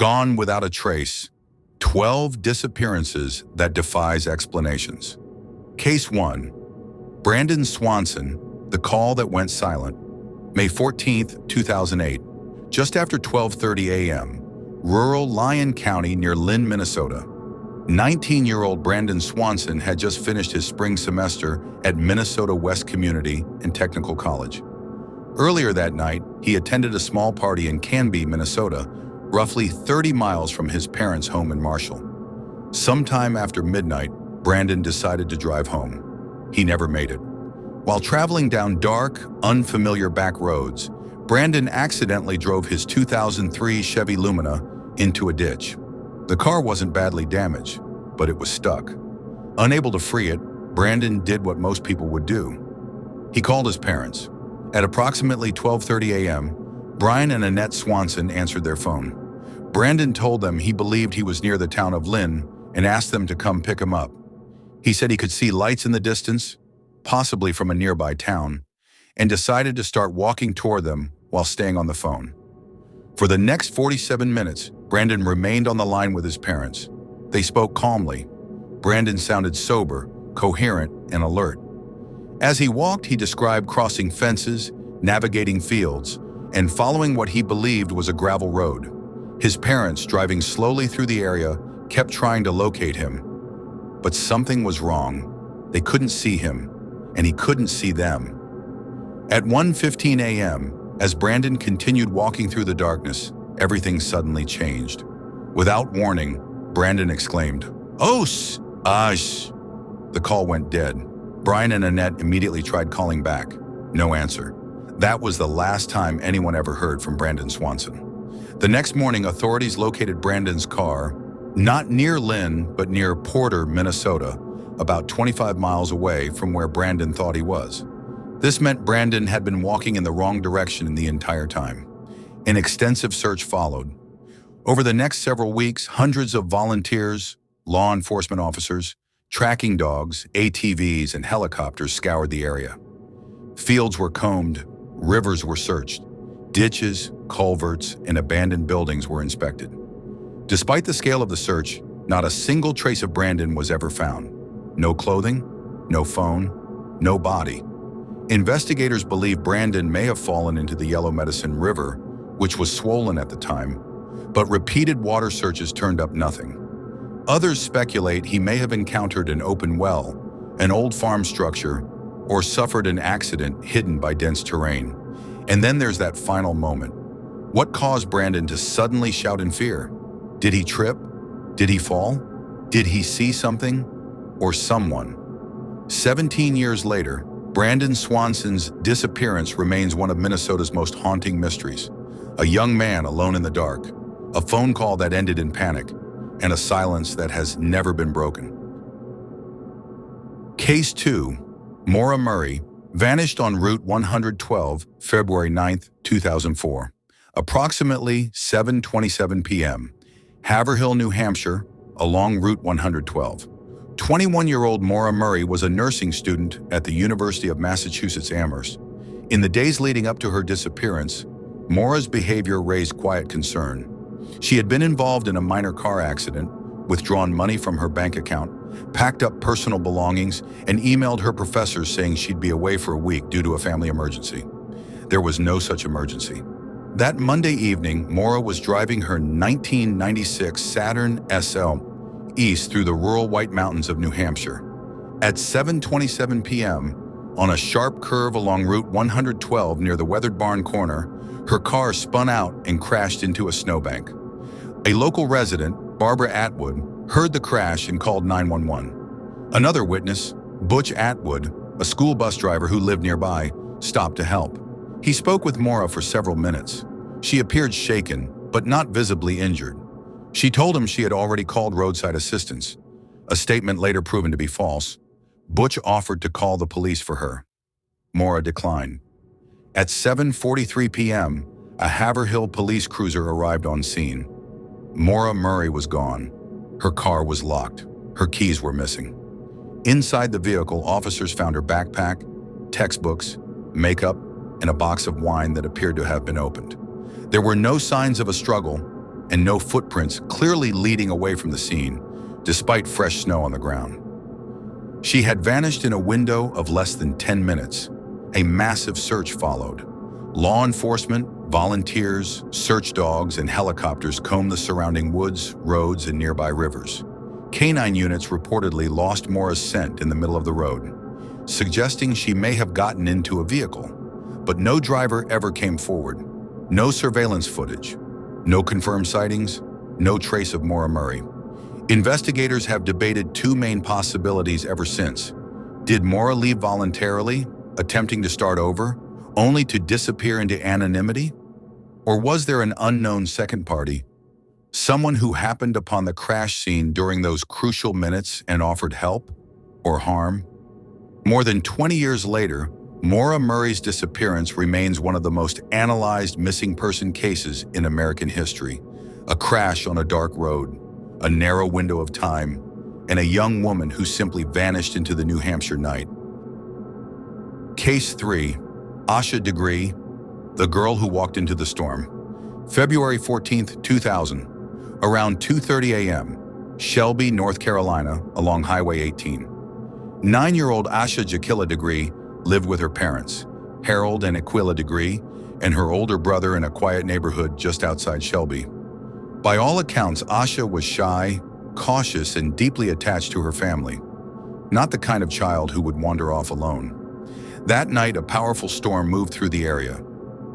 Gone without a trace. 12 disappearances that defies explanations. Case 1. Brandon Swanson, the call that went silent. May 14, 2008. Just after 12:30 a.m., rural Lyon County near Lynn, Minnesota. 19-year-old Brandon Swanson had just finished his spring semester at Minnesota West Community and Technical College. Earlier that night, he attended a small party in Canby, Minnesota, roughly 30 miles from his parents' home in Marshall. Sometime after midnight, Brandon decided to drive home. He never made it. While traveling down dark, unfamiliar back roads, Brandon accidentally drove his 2003 Chevy Lumina into a ditch. The car wasn't badly damaged, but it was stuck. Unable to free it, Brandon did what most people would do. He called his parents. At approximately 12:30 a.m., Brian and Annette Swanson answered their phone. Brandon told them he believed he was near the town of Lynn and asked them to come pick him up. He said he could see lights in the distance, possibly from a nearby town, and decided to start walking toward them while staying on the phone. For the next 47 minutes, Brandon remained on the line with his parents. They spoke calmly. Brandon sounded sober, coherent, and alert. As he walked, he described crossing fences, navigating fields, and following what he believed was a gravel road. His parents, driving slowly through the area, kept trying to locate him. But something was wrong. They couldn't see him, and he couldn't see them. At 1:15 a.m., as Brandon continued walking through the darkness, everything suddenly changed. Without warning, Brandon exclaimed, "Os! Ash!" The call went dead. Brian and Annette immediately tried calling back. No answer. That was the last time anyone ever heard from Brandon Swanson. The next morning, authorities located Brandon's car, not near Lynn, but near Porter, Minnesota, about 25 miles away from where Brandon thought he was. This meant Brandon had been walking in the wrong direction the entire time. An extensive search followed. Over the next several weeks, hundreds of volunteers, law enforcement officers, tracking dogs, ATVs, and helicopters scoured the area. Fields were combed, rivers were searched, ditches, culverts, and abandoned buildings were inspected. Despite the scale of the search, not a single trace of Brandon was ever found. No clothing, no phone, no body. Investigators believe Brandon may have fallen into the Yellow Medicine River, which was swollen at the time, but repeated water searches turned up nothing. Others speculate he may have encountered an open well, an old farm structure, or suffered an accident hidden by dense terrain. And then there's that final moment. What caused Brandon to suddenly shout in fear? Did he trip? Did he fall? Did he see something or someone? 17 years later, Brandon Swanson's disappearance remains one of Minnesota's most haunting mysteries. A young man alone in the dark, a phone call that ended in panic, and a silence that has never been broken. Case 2. Maura Murray vanished on Route 112, February 9, 2004. Approximately 7:27 p.m., Haverhill, New Hampshire, along Route 112. 21-year-old Maura Murray was a nursing student at the University of Massachusetts Amherst. In the days leading up to her disappearance, Maura's behavior raised quiet concern. She had been involved in a minor car accident, withdrawn money from her bank account, packed up personal belongings, and emailed her professors saying she'd be away for a week due to a family emergency. There was no such emergency. That Monday evening, Maura was driving her 1996 Saturn SL east through the rural White Mountains of New Hampshire. At 7:27 p.m., on a sharp curve along Route 112 near the Weathered Barn corner, her car spun out and crashed into a snowbank. A local resident, Barbara Atwood, heard the crash and called 911. Another witness, Butch Atwood, a school bus driver who lived nearby, stopped to help. He spoke with Maura for several minutes. She appeared shaken, but not visibly injured. She told him she had already called roadside assistance, a statement later proven to be false. Butch offered to call the police for her. Maura declined. At 7:43 p.m., a Haverhill police cruiser arrived on scene. Maura Murray was gone. Her car was locked. Her keys were missing. Inside the vehicle, officers found her backpack, textbooks, makeup, and a box of wine that appeared to have been opened. There were no signs of a struggle, and no footprints clearly leading away from the scene, despite fresh snow on the ground. She had vanished in a window of less than 10 minutes. A massive search followed. Law enforcement, volunteers, search dogs, and helicopters combed the surrounding woods, roads, and nearby rivers. Canine units reportedly lost Mora's scent in the middle of the road, suggesting she may have gotten into a vehicle. But no driver ever came forward. No surveillance footage. No confirmed sightings. No trace of Maura Murray. Investigators have debated two main possibilities ever since. Did Maura leave voluntarily, attempting to start over, only to disappear into anonymity? Or was there an unknown second party, someone who happened upon the crash scene during those crucial minutes and offered help or harm? More than 20 years later, Maura Murray's disappearance remains one of the most analyzed missing person cases in American history. A crash on a dark road, a narrow window of time, and a young woman who simply vanished into the New Hampshire night. Case 3. Asha Degree, the girl who walked into the storm. February 14, 2000, around 2:30 a.m., Shelby, North Carolina, along Highway 18. 9-year-old Asha Jakilla Degree lived with her parents, Harold and Aquila Degree, and her older brother in a quiet neighborhood just outside Shelby. By all accounts, Asha was shy, cautious, and deeply attached to her family. Not the kind of child who would wander off alone. That night, a powerful storm moved through the area.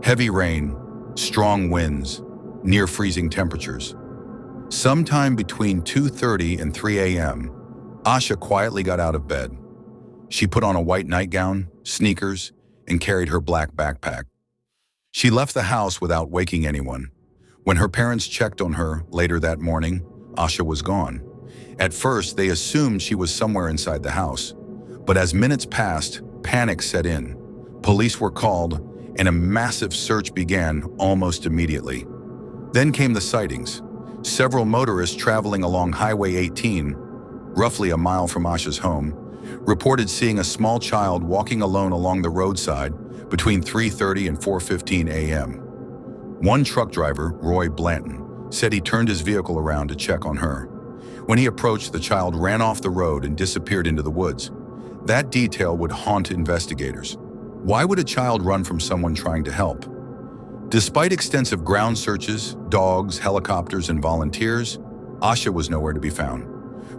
Heavy rain, strong winds, near freezing temperatures. Sometime between 2:30 and 3 a.m., Asha quietly got out of bed. She put on a white nightgown, sneakers, and carried her black backpack. She left the house without waking anyone. When her parents checked on her later that morning, Asha was gone. At first, they assumed she was somewhere inside the house. But as minutes passed, panic set in. Police were called, and a massive search began almost immediately. Then came the sightings. Several motorists traveling along Highway 18, roughly a mile from Asha's home, reported seeing a small child walking alone along the roadside between 3:30 and 4:15 a.m. One truck driver, Roy Blanton, said he turned his vehicle around to check on her. When he approached, the child ran off the road and disappeared into the woods. That detail would haunt investigators. Why would a child run from someone trying to help? Despite extensive ground searches, dogs, helicopters, and volunteers, Asha was nowhere to be found.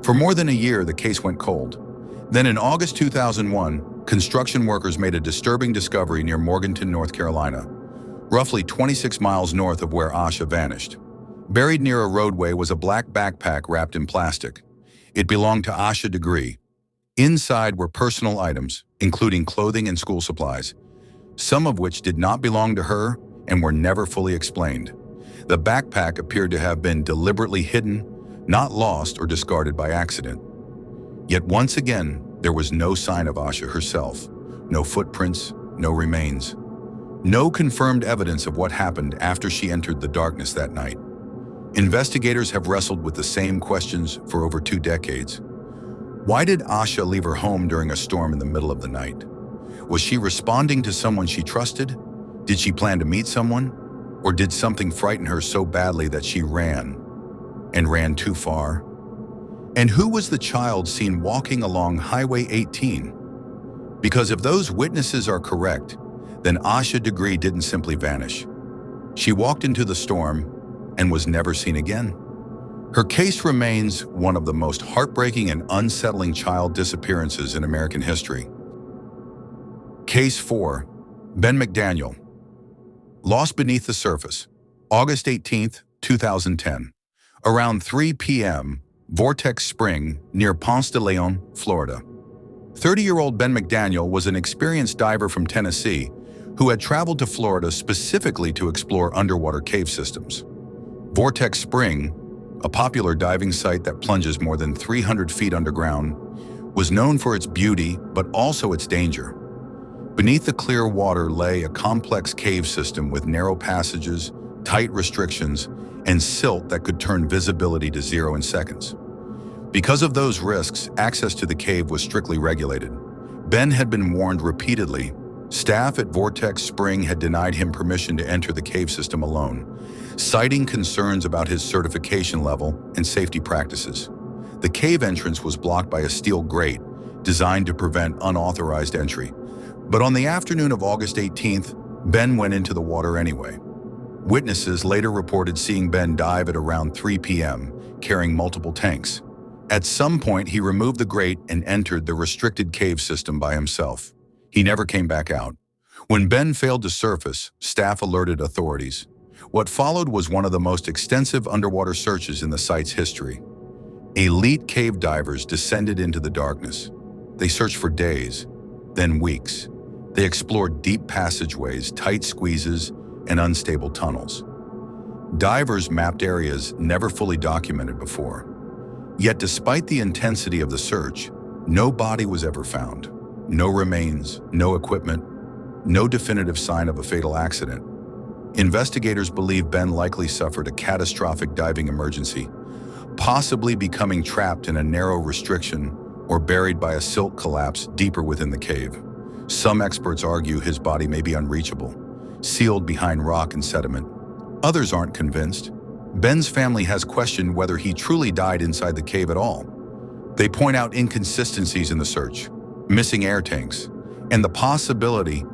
For more than a year, the case went cold. Then in August 2001, construction workers made a disturbing discovery near Morganton, North Carolina, roughly 26 miles north of where Asha vanished. Buried near a roadway was a black backpack wrapped in plastic. It belonged to Asha Degree. Inside were personal items, including clothing and school supplies, some of which did not belong to her and were never fully explained. The backpack appeared to have been deliberately hidden, not lost or discarded by accident. Yet once again, there was no sign of Asha herself. No footprints, no remains. No confirmed evidence of what happened after she entered the darkness that night. Investigators have wrestled with the same questions for over 2 decades. Why did Asha leave her home during a storm in the middle of the night? Was she responding to someone she trusted? Did she plan to meet someone? Or did something frighten her so badly that she ran, and ran too far? And who was the child seen walking along Highway 18? Because if those witnesses are correct, then Asha Degree didn't simply vanish. She walked into the storm and was never seen again. Her case remains one of the most heartbreaking and unsettling child disappearances in American history. Case 4. Ben McDaniel. Lost beneath the surface. August 18, 2010. Around 3 p.m., Vortex Spring, near Ponce de Leon, Florida. 30-year-old Ben McDaniel was an experienced diver from Tennessee who had traveled to Florida specifically to explore underwater cave systems. Vortex Spring, a popular diving site that plunges more than 300 feet underground, was known for its beauty but also its danger. Beneath the clear water lay a complex cave system with narrow passages, tight restrictions, and silt that could turn visibility to 0 in seconds. Because of those risks, access to the cave was strictly regulated. Ben had been warned repeatedly, Staff at Vortex Spring had denied him permission to enter the cave system alone, citing concerns about his certification level and safety practices. The cave entrance was blocked by a steel grate designed to prevent unauthorized entry. But on the afternoon of August 18th, Ben went into the water anyway. Witnesses later reported seeing Ben dive at around 3 p.m., carrying multiple tanks. At some point, he removed the grate and entered the restricted cave system by himself. He never came back out. When Ben failed to surface, staff alerted authorities. What followed was one of the most extensive underwater searches in the site's history. Elite cave divers descended into the darkness. They searched for days, then weeks. They explored deep passageways, tight squeezes, and unstable tunnels. Divers mapped areas never fully documented before. Yet despite the intensity of the search, no body was ever found. No remains, no equipment, no definitive sign of a fatal accident. Investigators believe Ben likely suffered a catastrophic diving emergency, possibly becoming trapped in a narrow restriction or buried by a silt collapse deeper within the cave. Some experts argue his body may be unreachable, sealed behind rock and sediment. Others aren't convinced. Ben's family has questioned whether he truly died inside the cave at all. They point out inconsistencies in the search, missing air tanks, and the possibility,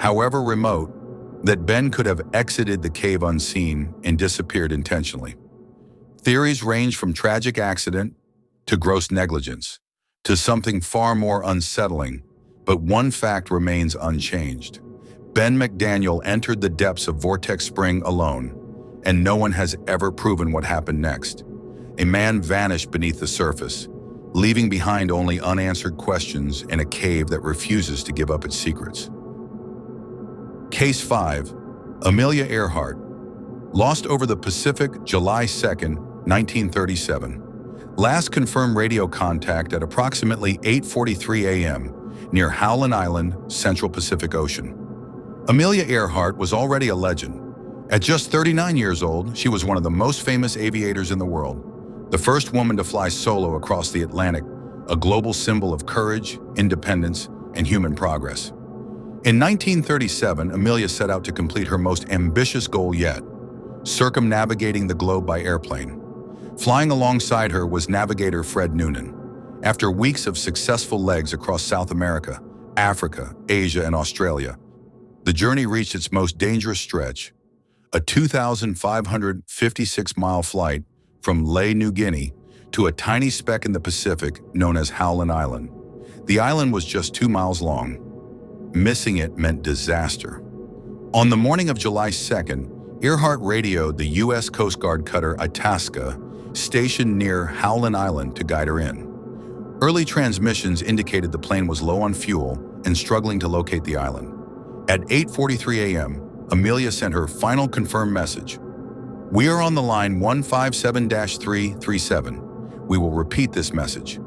however remote, that Ben could have exited the cave unseen and disappeared intentionally. Theories range from tragic accident to gross negligence to something far more unsettling, but one fact remains unchanged. Ben McDaniel entered the depths of Vortex Spring alone, and no one has ever proven what happened next. A man vanished beneath the surface, leaving behind only unanswered questions in a cave that refuses to give up its secrets. Case 5. Amelia Earhart. Lost over the Pacific, July 2nd, 1937. Last confirmed radio contact at approximately 8:43 a.m. near Howland Island, Central Pacific Ocean. Amelia Earhart was already a legend. At just 39 years old, she was one of the most famous aviators in the world, the first woman to fly solo across the Atlantic, a global symbol of courage, independence, and human progress. In 1937, Amelia set out to complete her most ambitious goal yet, circumnavigating the globe by airplane. Flying alongside her was navigator Fred Noonan. After weeks of successful legs across South America, Africa, Asia, and Australia, the journey reached its most dangerous stretch, a 2,556-mile flight from Lae, New Guinea, to a tiny speck in the Pacific known as Howland Island. The island was just 2 miles long. Missing it meant disaster. On the morning of July 2nd, Earhart radioed the U.S. Coast Guard cutter Itasca, stationed near Howland Island, to guide her in. Early transmissions indicated the plane was low on fuel and struggling to locate the island. At 8:43 a.m., Amelia sent her final confirmed message. "We are on the line 157-337. We will repeat this message.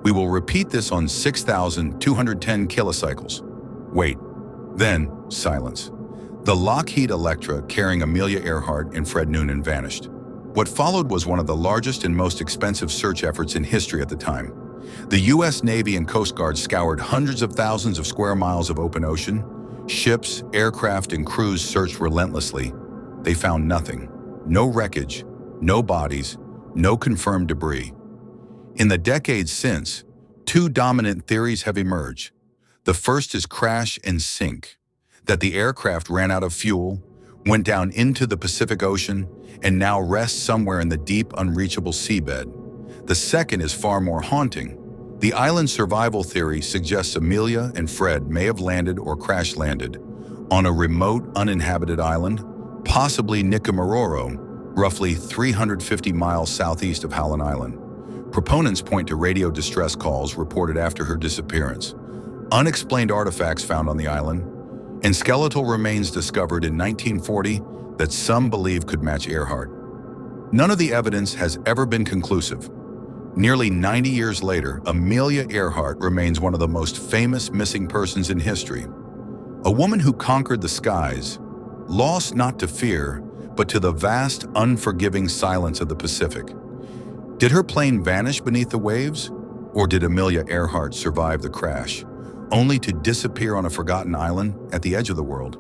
We will repeat this on 6,210 kilocycles." Wait. Then, silence. The Lockheed Electra carrying Amelia Earhart and Fred Noonan vanished. What followed was one of the largest and most expensive search efforts in history at the time. The U.S. Navy and Coast Guard scoured hundreds of thousands of square miles of open ocean. Ships, aircraft, and crews searched relentlessly. They found nothing. No wreckage, no bodies, no confirmed debris. In the decades since, two dominant theories have emerged. The first is crash and sink, that the aircraft ran out of fuel, went down into the Pacific Ocean, and now rests somewhere in the deep, unreachable seabed. The second is far more haunting. The island survival theory suggests Amelia and Fred may have landed or crash-landed on a remote, uninhabited island, possibly Nicomaroro, roughly 350 miles southeast of Howland Island. Proponents point to radio distress calls reported after her disappearance, unexplained artifacts found on the island, and skeletal remains discovered in 1940 that some believe could match Earhart. None of the evidence has ever been conclusive. Nearly 90 years later, Amelia Earhart remains one of the most famous missing persons in history. A woman who conquered the skies, lost not to fear, but to the vast, unforgiving silence of the Pacific. Did her plane vanish beneath the waves? Or did Amelia Earhart survive the crash? only to disappear on a forgotten island at the edge of the world?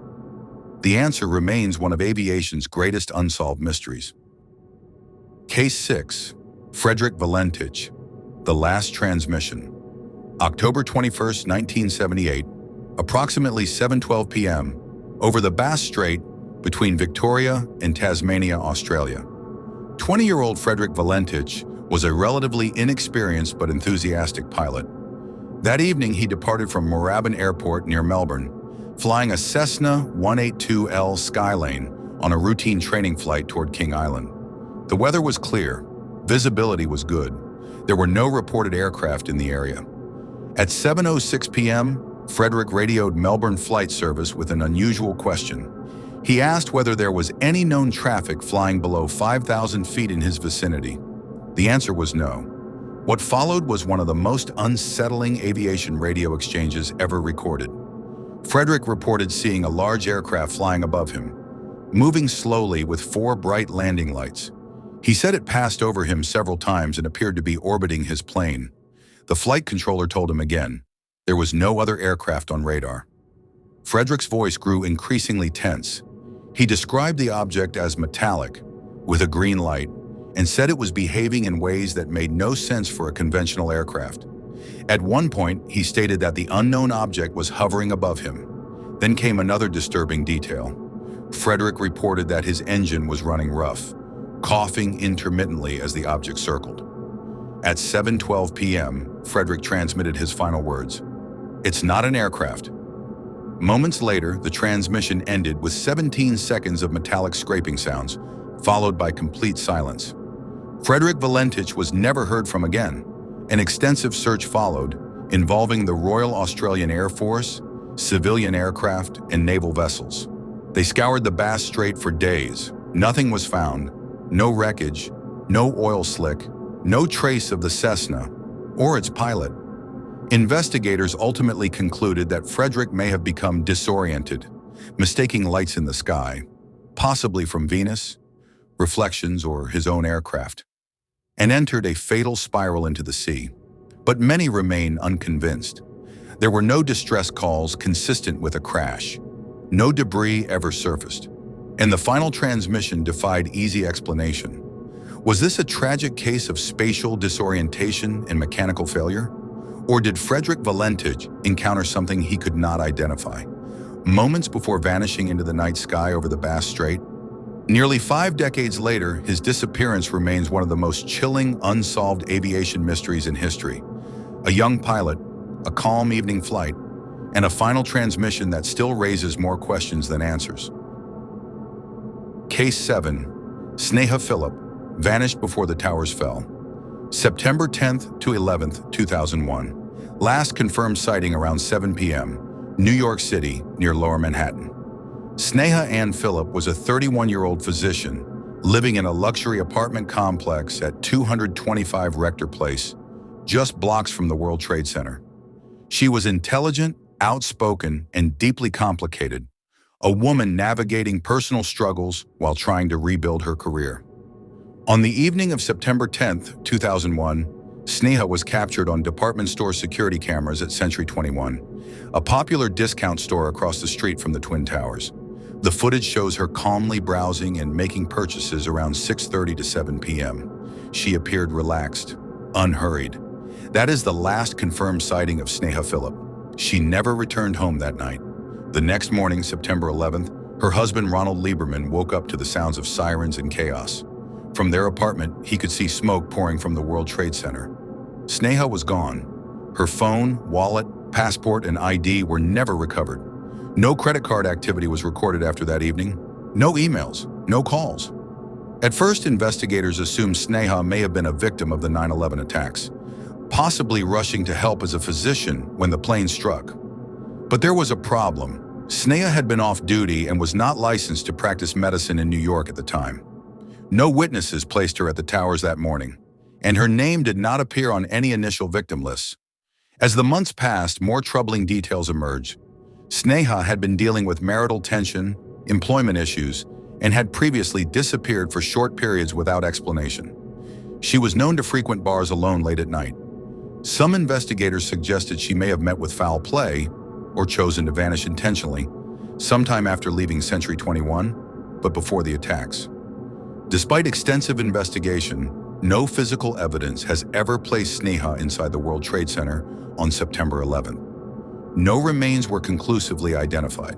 The answer remains one of aviation's greatest unsolved mysteries. Case 6. Frederick Valentich, The Last Transmission. October 21, 1978, approximately 7:12 p.m., over the Bass Strait between Victoria and Tasmania, Australia. 20-year-old Frederick Valentich was a relatively inexperienced but enthusiastic pilot. That evening, he departed from Moorabbin Airport near Melbourne, flying a Cessna 182L Skylane on a routine training flight toward King Island. The weather was clear, visibility was good. There were no reported aircraft in the area. At 7:06 p.m., Frederick radioed Melbourne Flight Service with an unusual question. He asked whether there was any known traffic flying below 5,000 feet in his vicinity. The answer was no. What followed was one of the most unsettling aviation radio exchanges ever recorded. Frederick reported seeing a large aircraft flying above him, moving slowly with 4 bright landing lights. He said it passed over him several times and appeared to be orbiting his plane. The flight controller told him again, there was no other aircraft on radar. Frederick's voice grew increasingly tense. He described the object as metallic, with a green light, and said it was behaving in ways that made no sense for a conventional aircraft. At one point, he stated that the unknown object was hovering above him. Then came another disturbing detail. Frederick reported that his engine was running rough, coughing intermittently as the object circled. At 7:12 p.m., Frederick transmitted his final words. "It's not an aircraft." Moments later, the transmission ended with 17 seconds of metallic scraping sounds, followed by complete silence. Frederick Valentich was never heard from again. An extensive search followed, involving the Royal Australian Air Force, civilian aircraft, and naval vessels. They scoured the Bass Strait for days. Nothing was found. No wreckage, no oil slick, no trace of the Cessna or its pilot. Investigators ultimately concluded that Frederick may have become disoriented, mistaking lights in the sky, possibly from Venus, reflections, or his own aircraft, and entered a fatal spiral into the sea. But many remain unconvinced. There were no distress calls consistent with a crash. No debris ever surfaced. And the final transmission defied easy explanation. Was this a tragic case of spatial disorientation and mechanical failure? Or did Frederick Valentich encounter something he could not identify, moments before vanishing into the night sky over the Bass Strait? Nearly 5 decades later, his disappearance remains one of the most chilling, unsolved aviation mysteries in history. A young pilot, a calm evening flight, and a final transmission that still raises more questions than answers. Case 7. Sneha Philip, vanished before the towers fell. September 10th to 11th, 2001. Last confirmed sighting around 7 p.m., New York City, near Lower Manhattan. Sneha Ann Phillip was a 31-year-old physician living in a luxury apartment complex at 225 Rector Place, just blocks from the World Trade Center. She was intelligent, outspoken, and deeply complicated, a woman navigating personal struggles while trying to rebuild her career. On the evening of September 10th, 2001, Sneha was captured on department store security cameras at Century 21, a popular discount store across the street from the Twin Towers. The footage shows her calmly browsing and making purchases around 6:30 to 7 p.m. She appeared relaxed, unhurried. That is the last confirmed sighting of Sneha Philip. She never returned home that night. The next morning, September 11th, her husband Ronald Lieberman woke up to the sounds of sirens and chaos. From their apartment, he could see smoke pouring from the World Trade Center. Sneha was gone. Her phone, wallet, passport, and ID were never recovered. No credit card activity was recorded after that evening. No emails, no calls. At first, investigators assumed Sneha may have been a victim of the 9/11 attacks, possibly rushing to help as a physician when the plane struck. But there was a problem. Sneha had been off duty and was not licensed to practice medicine in New York at the time. No witnesses placed her at the towers that morning, and her name did not appear on any initial victim lists. As the months passed, more troubling details emerged. Sneha had been dealing with marital tension, employment issues, and had previously disappeared for short periods without explanation. She was known to frequent bars alone late at night. Some investigators suggested she may have met with foul play or chosen to vanish intentionally sometime after leaving Century 21, but before the attacks. Despite extensive investigation, no physical evidence has ever placed Sneha inside the World Trade Center on September 11th. No remains were conclusively identified.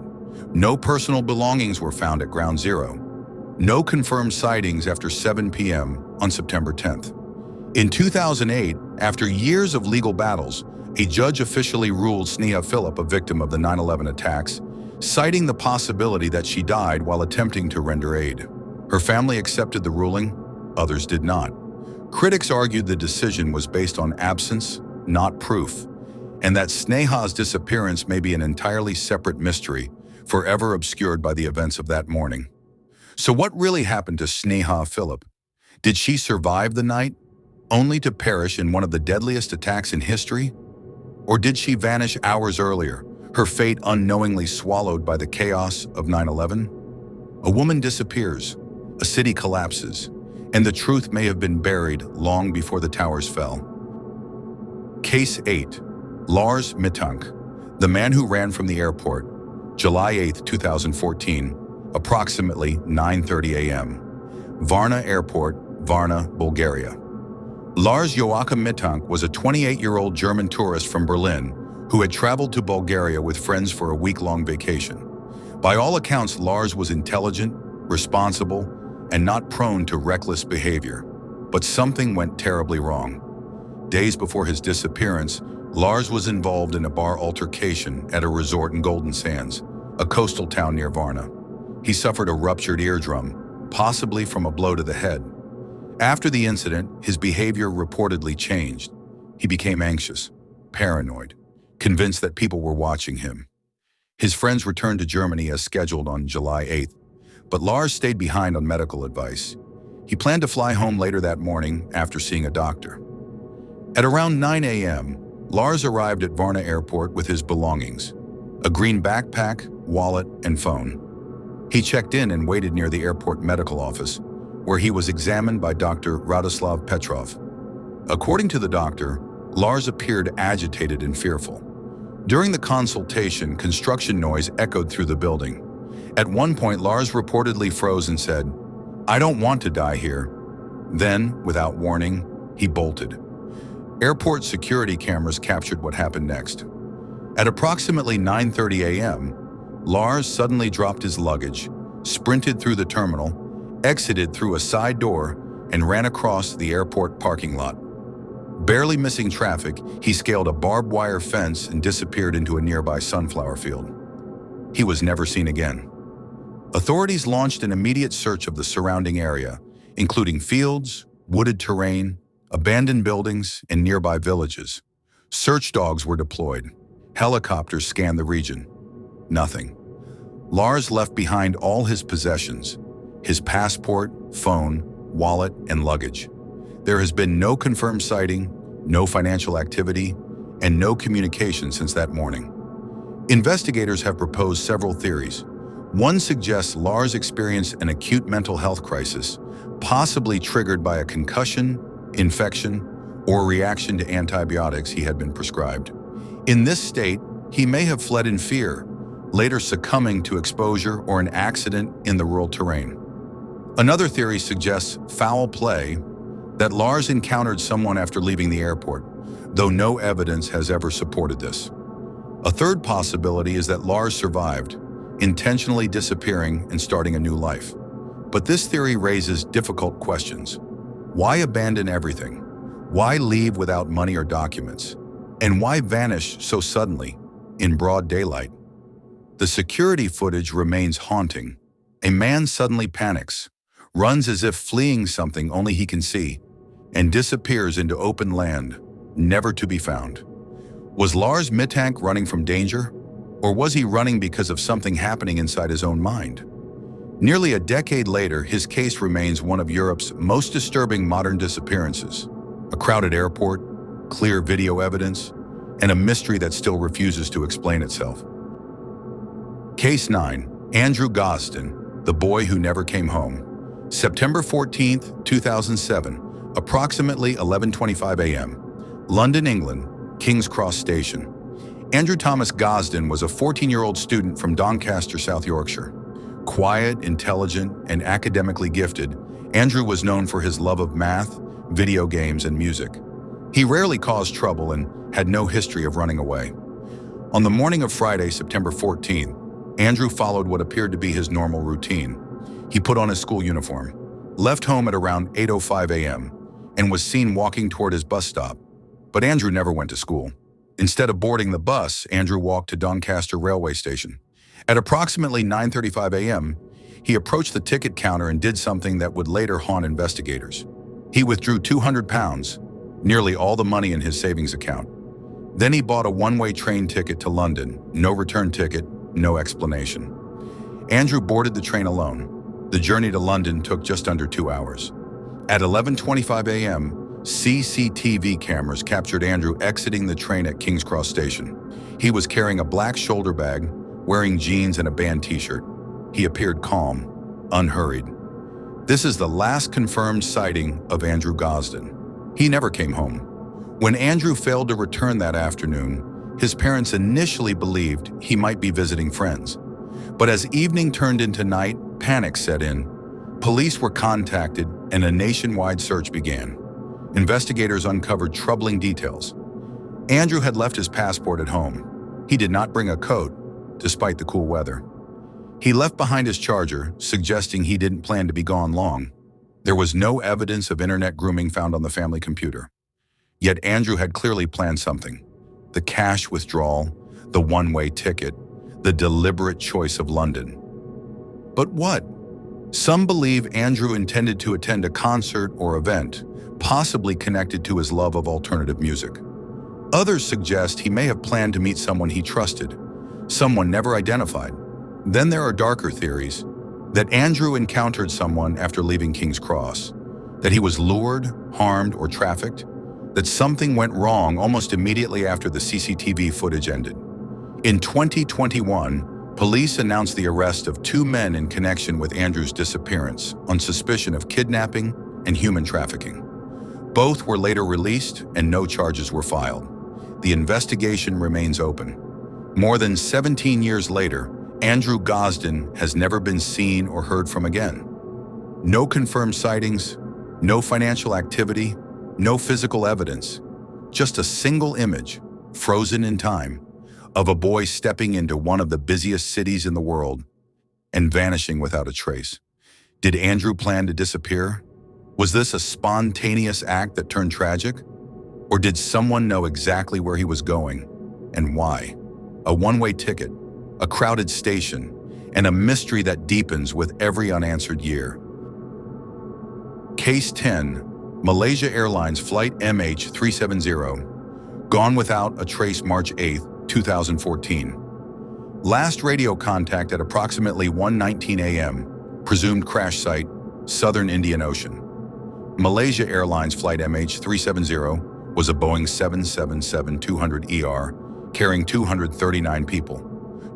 No personal belongings were found at Ground Zero. No confirmed sightings after 7 p.m. on September 10th. In 2008, after years of legal battles, a judge officially ruled Sneha Phillip a victim of the 9/11 attacks, citing the possibility that she died while attempting to render aid. Her family accepted the ruling, others did not. Critics argued the decision was based on absence, not proof, and that Sneha's disappearance may be an entirely separate mystery, forever obscured by the events of that morning. So what really happened to Sneha Phillip? Did she survive the night, only to perish in one of the deadliest attacks in history? Or did she vanish hours earlier, her fate unknowingly swallowed by the chaos of 9/11? A woman disappears, a city collapses, and the truth may have been buried long before the towers fell. Case 8. Lars Mittank, the man who ran from the airport, July 8, 2014, approximately 9:30 a.m. Varna Airport, Varna, Bulgaria. Lars Joachim Mittank was a 28-year-old German tourist from Berlin who had traveled to Bulgaria with friends for a week-long vacation. By all accounts, Lars was intelligent, responsible, and not prone to reckless behavior. But something went terribly wrong. Days before his disappearance, Lars was involved in a bar altercation at a resort in Golden Sands, a coastal town near Varna. He suffered a ruptured eardrum, possibly from a blow to the head. After the incident, his behavior reportedly changed. He became anxious, paranoid, convinced that people were watching him. His friends returned to Germany as scheduled on July 8th, but Lars stayed behind on medical advice. He planned to fly home later that morning after seeing a doctor. At around 9 a.m., Lars arrived at Varna Airport with his belongings, a green backpack, wallet, and phone. He checked in and waited near the airport medical office, where he was examined by Dr. Radoslav Petrov. According to the doctor, Lars appeared agitated and fearful. During the consultation, construction noise echoed through the building. At one point, Lars reportedly froze and said, "I don't want to die here." Then, without warning, he bolted. Airport security cameras captured what happened next. At approximately 9:30 a.m., Lars suddenly dropped his luggage, sprinted through the terminal, exited through a side door, and ran across the airport parking lot. Barely missing traffic, he scaled a barbed wire fence and disappeared into a nearby sunflower field. He was never seen again. Authorities launched an immediate search of the surrounding area, including fields, wooded terrain, abandoned buildings, and nearby villages. Search dogs were deployed. Helicopters scanned the region. Nothing. Lars left behind all his possessions: his passport, phone, wallet, and luggage. There has been no confirmed sighting, no financial activity, and no communication since that morning. Investigators have proposed several theories. One suggests Lars experienced an acute mental health crisis, possibly triggered by a concussion, infection, or reaction to antibiotics he had been prescribed. In this state, he may have fled in fear, later succumbing to exposure or an accident in the rural terrain. Another theory suggests foul play, that Lars encountered someone after leaving the airport, though no evidence has ever supported this. A third possibility is that Lars survived, intentionally disappearing and starting a new life. But this theory raises difficult questions. Why abandon everything? Why leave without money or documents? And why vanish so suddenly, in broad daylight? The security footage remains haunting. A man suddenly panics, runs as if fleeing something only he can see, and disappears into open land, never to be found. Was Lars Mittank running from danger? Or was he running because of something happening inside his own mind? Nearly a decade later, his case remains one of Europe's most disturbing modern disappearances. A crowded airport, clear video evidence, and a mystery that still refuses to explain itself. Case 9. Andrew Gosden, the boy who never came home. September 14, 2007, approximately 11:25 a.m. London, England, King's Cross Station. Andrew Thomas Gosden was a 14-year-old student from Doncaster, South Yorkshire. Quiet, intelligent, and academically gifted, Andrew was known for his love of math, video games, and music. He rarely caused trouble and had no history of running away. On the morning of Friday, September 14th, Andrew followed what appeared to be his normal routine. He put on his school uniform, left home at around 8:05 a.m., and was seen walking toward his bus stop. But Andrew never went to school. Instead of boarding the bus, Andrew walked to Doncaster railway station. At approximately 9:35 a.m., he approached the ticket counter and did something that would later haunt investigators. He withdrew £200, nearly all the money in his savings account. Then he bought a one-way train ticket to London, no return ticket, no explanation. Andrew boarded the train alone. The journey to London took just under 2 hours. At 11:25 a.m., CCTV cameras captured Andrew exiting the train at King's Cross Station. He was carrying a black shoulder bag, wearing jeans and a band t-shirt. He appeared calm, unhurried. This is the last confirmed sighting of Andrew Gosden. He never came home. When Andrew failed to return that afternoon, his parents initially believed he might be visiting friends. But as evening turned into night, panic set in. Police were contacted and a nationwide search began. Investigators uncovered troubling details. Andrew had left his passport at home. He did not bring a coat, despite the cool weather. He left behind his charger, suggesting he didn't plan to be gone long. There was no evidence of internet grooming found on the family computer. Yet Andrew had clearly planned something. The cash withdrawal, the one-way ticket, the deliberate choice of London. But what? Some believe Andrew intended to attend a concert or event, possibly connected to his love of alternative music. Others suggest he may have planned to meet someone he trusted, someone never identified. Then there are darker theories, that Andrew encountered someone after leaving King's Cross, that he was lured, harmed, or trafficked, that something went wrong almost immediately after the CCTV footage ended. In 2021, police announced the arrest of 2 men in connection with Andrew's disappearance on suspicion of kidnapping and human trafficking. Both were later released and no charges were filed. The investigation remains open. More than 17 years later, Andrew Gosden has never been seen or heard from again. No confirmed sightings, no financial activity, no physical evidence, just a single image, frozen in time, of a boy stepping into one of the busiest cities in the world and vanishing without a trace. Did Andrew plan to disappear? Was this a spontaneous act that turned tragic? Or did someone know exactly where he was going and why? A one-way ticket, a crowded station, and a mystery that deepens with every unanswered year. Case 10, Malaysia Airlines Flight MH370, gone without a trace March 8, 2014. Last radio contact at approximately 1:19 a.m., presumed crash site, Southern Indian Ocean. Malaysia Airlines Flight MH370 was a Boeing 777-200ER carrying 239 people,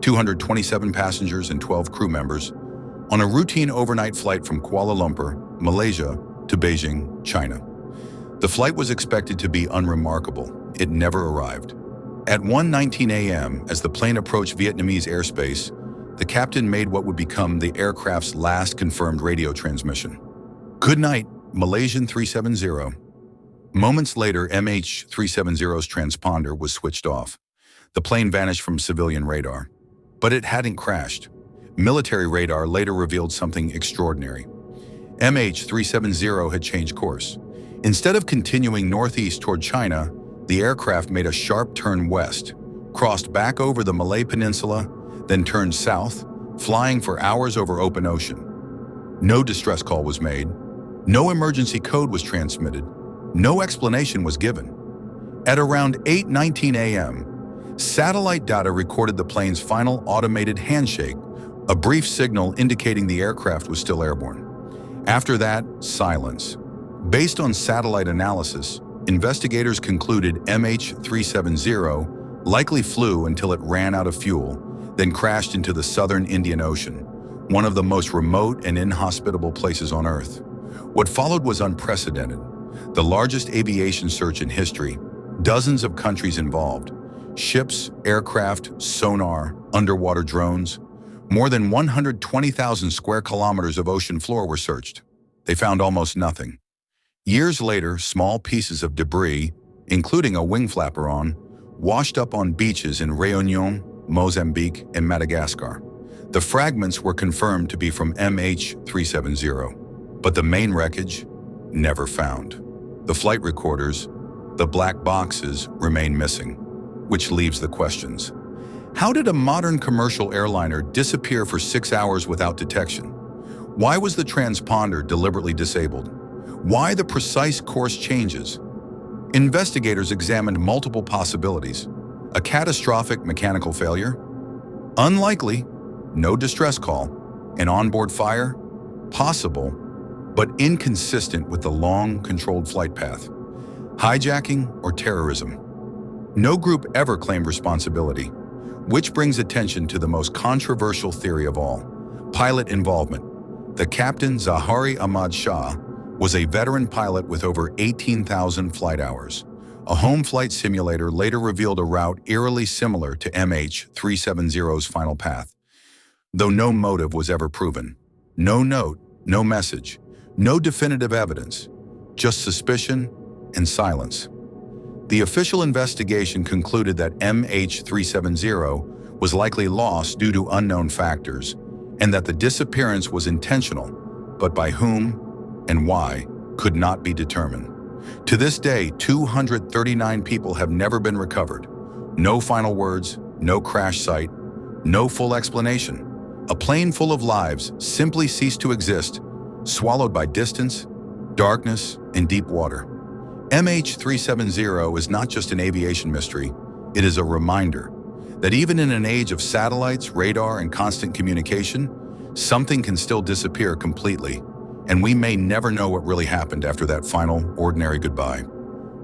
227 passengers and 12 crew members, on a routine overnight flight from Kuala Lumpur, Malaysia, to Beijing, China. The flight was expected to be unremarkable. It never arrived. At 1:19 a.m., as the plane approached Vietnamese airspace, the captain made what would become the aircraft's last confirmed radio transmission. "Good night, Malaysian 370. Moments later, MH370's transponder was switched off. The plane vanished from civilian radar. But it hadn't crashed. Military radar later revealed something extraordinary. MH370 had changed course. Instead of continuing northeast toward China, the aircraft made a sharp turn west, crossed back over the Malay Peninsula, then turned south, flying for hours over open ocean. No distress call was made. No emergency code was transmitted. No explanation was given. At around 8:19 a.m., satellite data recorded the plane's final automated handshake, a brief signal indicating the aircraft was still airborne. After that, silence. Based on satellite analysis, investigators concluded MH370 likely flew until it ran out of fuel, then crashed into the Southern Indian Ocean, one of the most remote and inhospitable places on Earth. What followed was unprecedented. The largest aviation search in history, Dozens of countries involved. Ships, aircraft, sonar, underwater drones. More than 120,000 square kilometers of ocean floor were searched. They found almost nothing. Years later, small pieces of debris, including a wing flapperon, washed up on beaches in Réunion, Mozambique, and Madagascar. The fragments were confirmed to be from MH370, but the main wreckage, never found. The flight recorders, the black boxes, remain missing, which leaves the questions. How did a modern commercial airliner disappear for 6 hours without detection? Why was the transponder deliberately disabled? Why the precise course changes? Investigators examined multiple possibilities. A catastrophic mechanical failure? Unlikely. No distress call. An onboard fire? Possible, but inconsistent with the long, controlled flight path. Hijacking or terrorism? No group ever claimed responsibility, which brings attention to the most controversial theory of all: pilot involvement. The captain, Zahari Ahmad Shah, was a veteran pilot with over 18,000 flight hours. A home flight simulator later revealed a route eerily similar to MH370's final path, though no motive was ever proven. No note, no message, no definitive evidence, just suspicion and silence. The official investigation concluded that MH370 was likely lost due to unknown factors, and that the disappearance was intentional, but by whom and why could not be determined. To this day, 239 people have never been recovered. No final words, no crash site, no full explanation. A plane full of lives simply ceased to exist, swallowed by distance, darkness, and deep water. MH370 is not just an aviation mystery, it is a reminder that even in an age of satellites, radar, and constant communication, something can still disappear completely, and we may never know what really happened after that final, ordinary goodbye.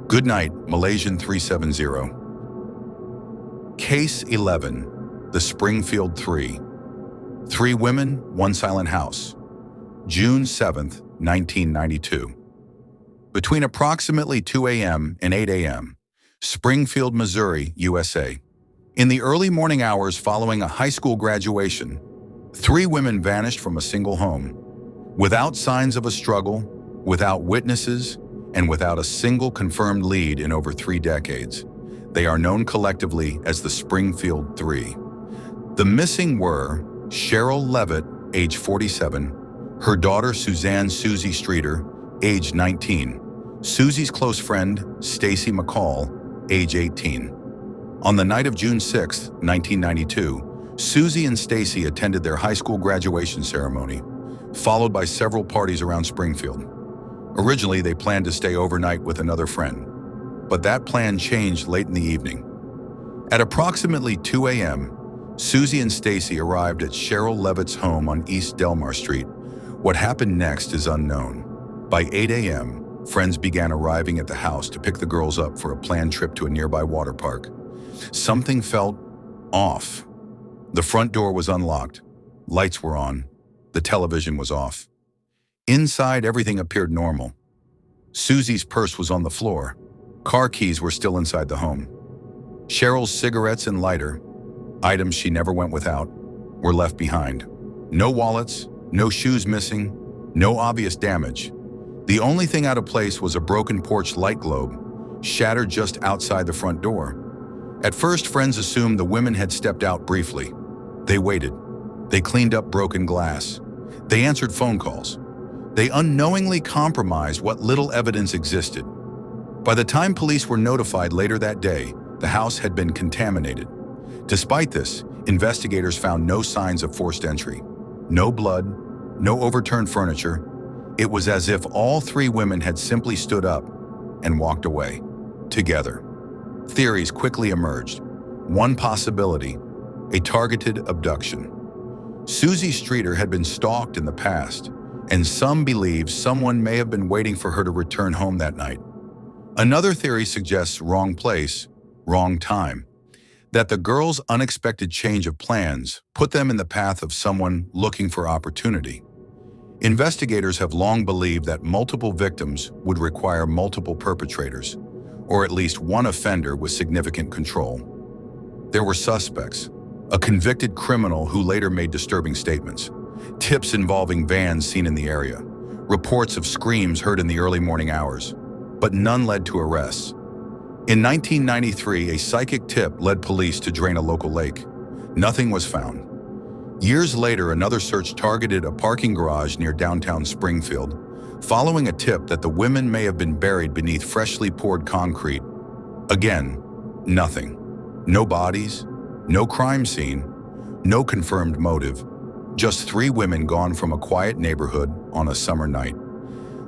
Good night, Malaysian 370. Case 11, the Springfield 3. 3 women, 1 silent house. June 7, 1992. Between approximately 2 a.m. and 8 a.m., Springfield, Missouri, USA. In the early morning hours following a high school graduation, 3 women vanished from a single home. Without signs of a struggle, without witnesses, and without a single confirmed lead in over 3 decades, they are known collectively as the Springfield 3. The missing were Cheryl Levitt, age 47, her daughter Suzanne Susie Streeter, age 19, Susie's close friend Stacy McCall, age 18. On the night of June 6, 1992, Susie and Stacy attended their high school graduation ceremony, followed by several parties around Springfield. Originally, they planned to stay overnight with another friend, but that plan changed late in the evening. At approximately 2 a.m., Susie and Stacy arrived at Cheryl Levitt's home on East Delmar Street. What happened next is unknown. By 8 a.m., friends began arriving at the house to pick the girls up for a planned trip to a nearby water park. Something felt off. The front door was unlocked, lights were on, the television was off. Inside, everything appeared normal. Susie's purse was on the floor. Car keys were still inside the home. Cheryl's cigarettes and lighter, items she never went without, were left behind. No wallets, no shoes missing, no obvious damage. The only thing out of place was a broken porch light globe, shattered just outside the front door. At first, friends assumed the women had stepped out briefly. They waited. They cleaned up broken glass. They answered phone calls. They unknowingly compromised what little evidence existed. By the time police were notified later that day, the house had been contaminated. Despite this, investigators found no signs of forced entry. No blood, no overturned furniture. It was as if all 3 women had simply stood up and walked away, together. Theories quickly emerged. One possibility, a targeted abduction. Susie Streeter had been stalked in the past, and some believe someone may have been waiting for her to return home that night. Another theory suggests wrong place, wrong time, that the girls' unexpected change of plans put them in the path of someone looking for opportunity. Investigators have long believed that multiple victims would require multiple perpetrators. or at least one offender with significant control. There were suspects, a convicted criminal who later made disturbing statements, tips involving vans seen in the area, reports of screams heard in the early morning hours, but none led to arrests. In 1993, a psychic tip led police to drain a local lake. Nothing was found. Years later, another search targeted a parking garage near downtown Springfield, following a tip that the women may have been buried beneath freshly poured concrete. Again, nothing. No bodies, no crime scene, no confirmed motive. Just 3 women gone from a quiet neighborhood on a summer night.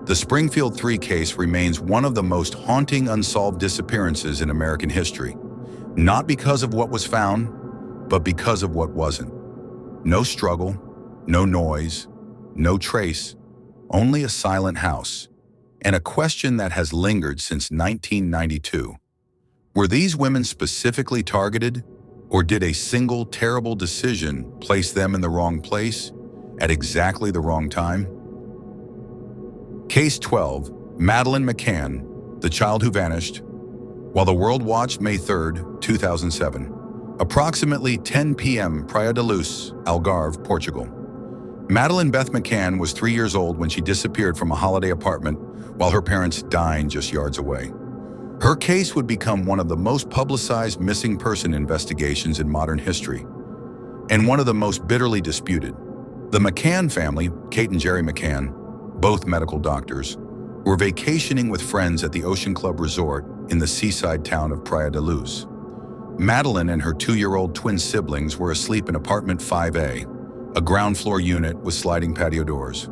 The Springfield 3 case remains one of the most haunting unsolved disappearances in American history. Not because of what was found, but because of what wasn't. No struggle, no noise, no trace, only a silent house, and a question that has lingered since 1992. Were these women specifically targeted, or did a single terrible decision place them in the wrong place at exactly the wrong time? Case 12, Madeleine McCann, the child who vanished. While the world watched May 3, 2007, approximately 10 p.m. Praia da Luz, Algarve, Portugal. Madeleine Beth McCann was 3 years old when she disappeared from a holiday apartment while her parents dined just yards away. Her case would become one of the most publicized missing person investigations in modern history, and one of the most bitterly disputed. The McCann family, Kate and Jerry McCann, both medical doctors, were vacationing with friends at the Ocean Club Resort in the seaside town of Praia da Luz. Madeleine and her 2-year-old twin siblings were asleep in apartment 5A, a ground floor unit with sliding patio doors.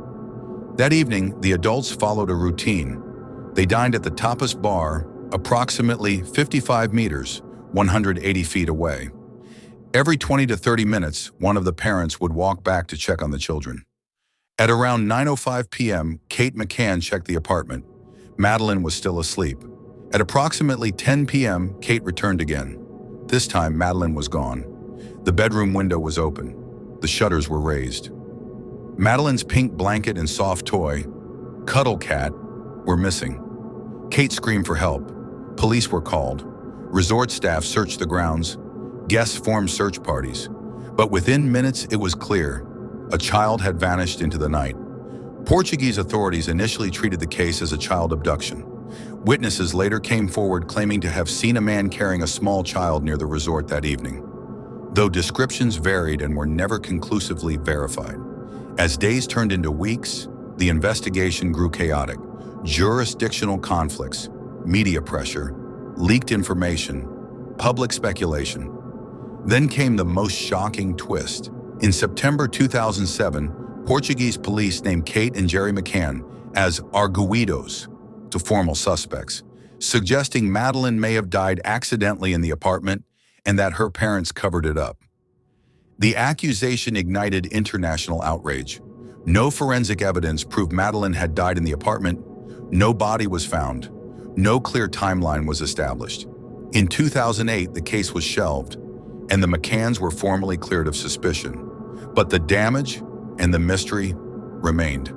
That evening, the adults followed a routine. They dined at the Tapas Bar, approximately 55 meters, 180 feet away. Every 20 to 30 minutes, one of the parents would walk back to check on the children. At around 9:05 p.m., Kate McCann checked the apartment. Madeleine was still asleep. At approximately 10 p.m., Kate returned again. This time, Madeleine was gone. The bedroom window was open. The shutters were raised. Madeleine's pink blanket and soft toy, Cuddle Cat, were missing. Kate screamed for help. Police were called. Resort staff searched the grounds. Guests formed search parties. But within minutes, it was clear. A child had vanished into the night. Portuguese authorities initially treated the case as a child abduction. Witnesses later came forward claiming to have seen a man carrying a small child near the resort that evening, though descriptions varied and were never conclusively verified. As days turned into weeks, the investigation grew chaotic. Jurisdictional conflicts, media pressure, leaked information, public speculation. Then came the most shocking twist. In September 2007, Portuguese police named Kate and Jerry McCann as arguidos to formal suspects, suggesting Madeleine may have died accidentally in the apartment and that her parents covered it up. The accusation ignited international outrage. No forensic evidence proved Madeleine had died in the apartment. No body was found. No clear timeline was established. In 2008, the case was shelved, and the McCanns were formally cleared of suspicion. But the damage and the mystery remained.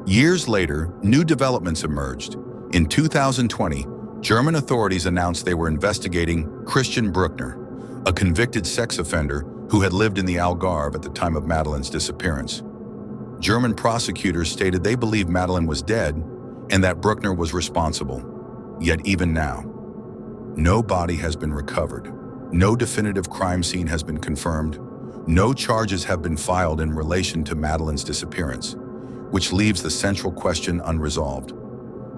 Years later, new developments emerged. In 2020, German authorities announced they were investigating Christian Bruckner, a convicted sex offender who had lived in the Algarve at the time of Madeleine's disappearance. German prosecutors stated they believed Madeleine was dead and that Bruckner was responsible. Yet even now, no body has been recovered. No definitive crime scene has been confirmed. No charges have been filed in relation to Madeleine's disappearance, which leaves the central question unresolved.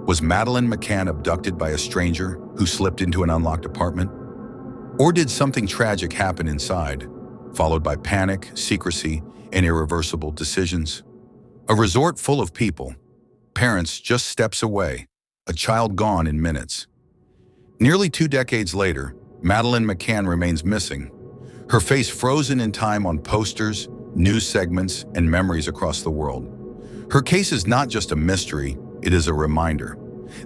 Was Madeleine McCann abducted by a stranger who slipped into an unlocked apartment? Or did something tragic happen inside, followed by panic, secrecy, and irreversible decisions? A resort full of people, parents just steps away, a child gone in minutes. Nearly 2 decades later, Madeleine McCann remains missing, her face frozen in time on posters, news segments, and memories across the world. Her case is not just a mystery, it is a reminder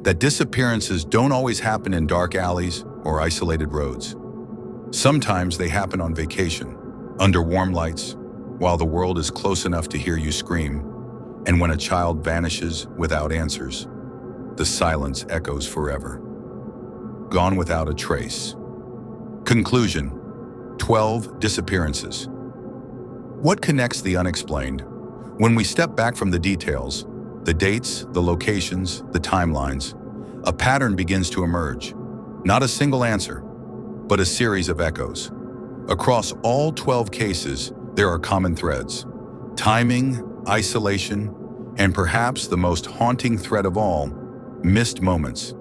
that disappearances don't always happen in dark alleys or isolated roads. Sometimes they happen on vacation, under warm lights, while the world is close enough to hear you scream, and when a child vanishes without answers, the silence echoes forever. gone without a trace. Conclusion: 12 disappearances. What connects the unexplained? When we step back from the details, the dates, the locations, the timelines, a pattern begins to emerge. Not a single answer, but a series of echoes. Across all 12 cases, there are common threads: timing, isolation, and perhaps the most haunting thread of all, missed moments.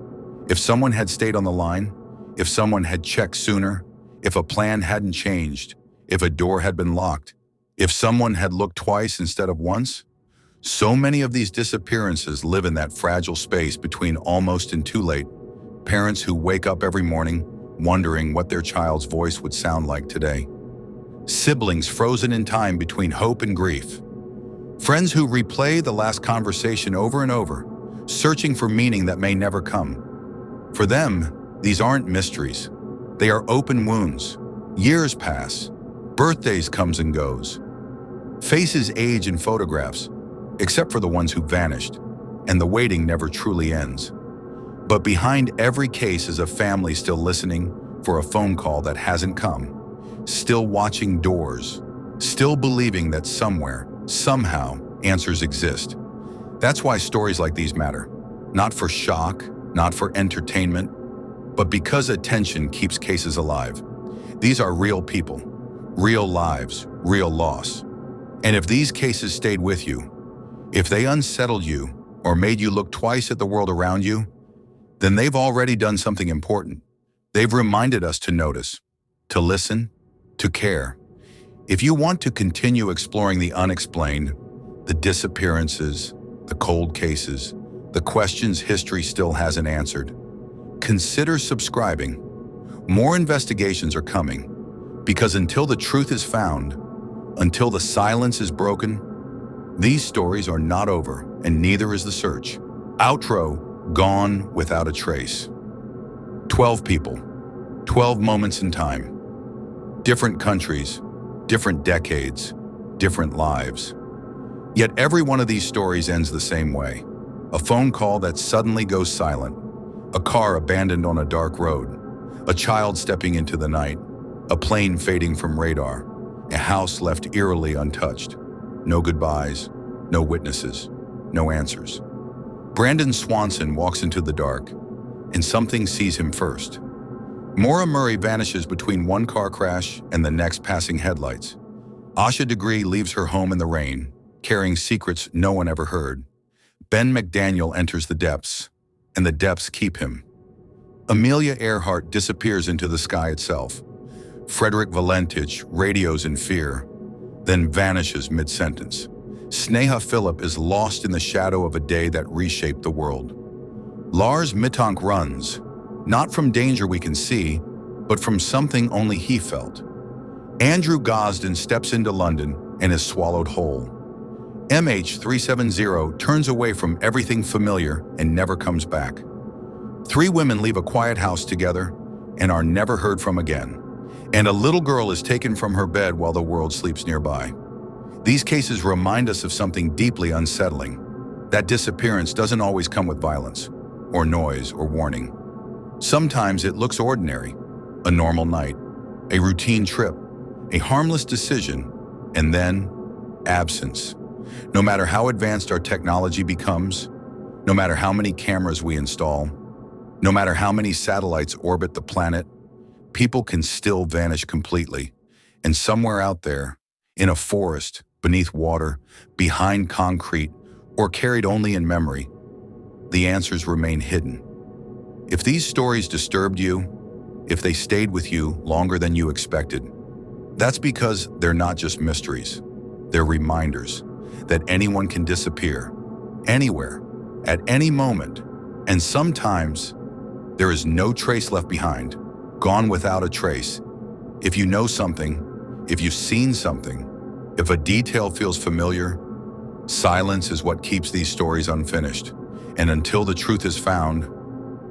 If someone had stayed on the line, if someone had checked sooner, if a plan hadn't changed, if a door had been locked, if someone had looked twice instead of once. So many of these disappearances live in that fragile space between almost and too late. Parents who wake up every morning wondering what their child's voice would sound like today. Siblings frozen in time between hope and grief. Friends who replay the last conversation over and over, searching for meaning that may never come. For them, these aren't mysteries. They are open wounds. Years pass. Birthdays comes and goes. Faces age in photographs, except for the ones who vanished, and the waiting never truly ends. But behind every case is a family still listening for a phone call that hasn't come, still watching doors, still believing that somewhere, somehow, answers exist. That's why stories like these matter. Not for shock, not for entertainment, but because attention keeps cases alive. These are real people, real lives, real loss. And if these cases stayed with you, if they unsettled you or made you look twice at the world around you, then they've already done something important. They've reminded us to notice, to listen, to care. If you want to continue exploring the unexplained, the disappearances, the cold cases, the questions history still hasn't answered, consider subscribing. More investigations are coming, because until the truth is found, until the silence is broken, these stories are not over, and neither is the search. Outro: gone without a trace. 12 people, 12 moments in time. Different countries, different decades, different lives. Yet every one of these stories ends the same way. A phone call that suddenly goes silent, a car abandoned on a dark road, a child stepping into the night, a plane fading from radar, a house left eerily untouched. No goodbyes, no witnesses, no answers. Brandon Swanson walks into the dark, and something sees him first. Maura Murray vanishes between one car crash and the next passing headlights. Asha Degree leaves her home in the rain, carrying secrets no one ever heard. Ben McDaniel enters the depths, and the depths keep him. Amelia Earhart disappears into the sky itself. Frederick Valentich radios in fear, then vanishes mid-sentence. Sneha Phillip is lost in the shadow of a day that reshaped the world. Lars Mittank runs, not from danger we can see, but from something only he felt. Andrew Gosden steps into London and is swallowed whole. MH370 turns away from everything familiar and never comes back. 3 women leave a quiet house together and are never heard from again. And a little girl is taken from her bed while the world sleeps nearby. These cases remind us of something deeply unsettling. That disappearance doesn't always come with violence, or noise, or warning. Sometimes it looks ordinary, a normal night, a routine trip, a harmless decision, and then absence. No matter how advanced our technology becomes, no matter how many cameras we install, no matter how many satellites orbit the planet, people can still vanish completely. And somewhere out there, in a forest, beneath water, behind concrete, or carried only in memory, the answers remain hidden. If these stories disturbed you, if they stayed with you longer than you expected, that's because they're not just mysteries. They're reminders that anyone can disappear, anywhere, at any moment, and sometimes there is no trace left behind, gone without a trace. If you know something, if you've seen something, if a detail feels familiar, silence is what keeps these stories unfinished. And until the truth is found,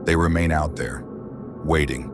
they remain out there, waiting.